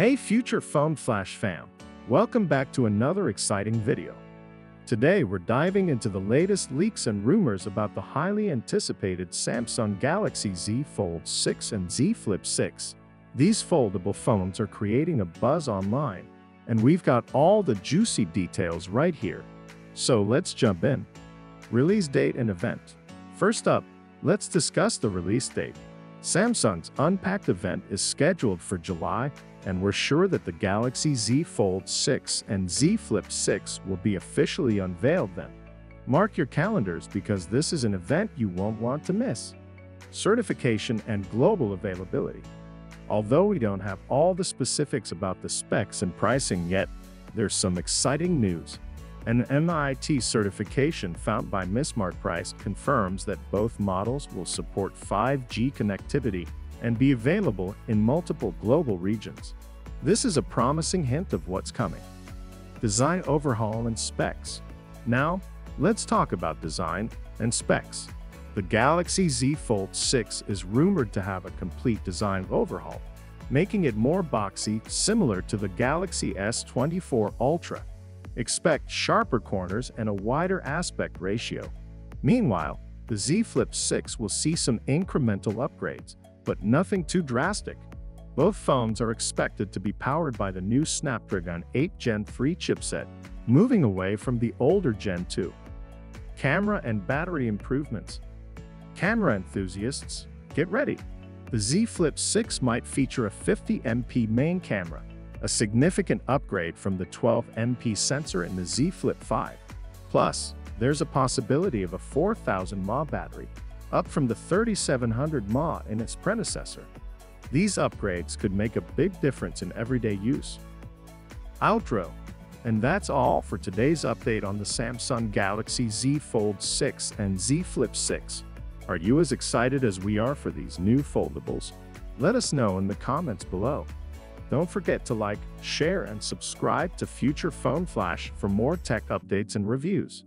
Hey future Phone Flash fam, welcome back to another exciting video. Today we're diving into the latest leaks and rumors about the highly anticipated Samsung Galaxy Z Fold 6 and Z Flip 6. These foldable phones are creating a buzz online, and we've got all the juicy details right here. So let's jump in. Release date and event. First up, let's discuss the release date. Samsung's Unpacked event is scheduled for July, and we're sure that the Galaxy Z Fold 6 and Z Flip 6 will be officially unveiled then. Mark your calendars because this is an event you won't want to miss. Certification and global availability. Although we don't have all the specifics about the specs and pricing yet, there's some exciting news. An MIT certification found by Mismart Price confirms that both models will support 5G connectivity and be available in multiple global regions. This is a promising hint of what's coming. Design overhaul and specs. Now, let's talk about design and specs. The Galaxy Z Fold 6 is rumored to have a complete design overhaul, making it more boxy, similar to the Galaxy S24 Ultra. Expect sharper corners and a wider aspect ratio. Meanwhile, the Z Flip 6 will see some incremental upgrades, but nothing too drastic. Both phones are expected to be powered by the new Snapdragon 8 Gen 3 chipset, moving away from the older Gen 2. Camera and battery improvements. Camera enthusiasts, get ready! The Z Flip 6 might feature a 50MP main camera, a significant upgrade from the 12MP sensor in the Z Flip 5. Plus, there's a possibility of a 4000 mAh battery, up from the 3700 mAh in its predecessor. These upgrades could make a big difference in everyday use. Outro. And that's all for today's update on the Samsung Galaxy Z Fold 6 and Z Flip 6. Are you as excited as we are for these new foldables? Let us know in the comments below. Don't forget to like, share, and subscribe to Future Phone Flash for more tech updates and reviews.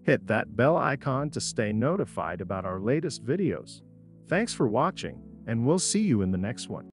Hit that bell icon to stay notified about our latest videos. Thanks for watching, and we'll see you in the next one.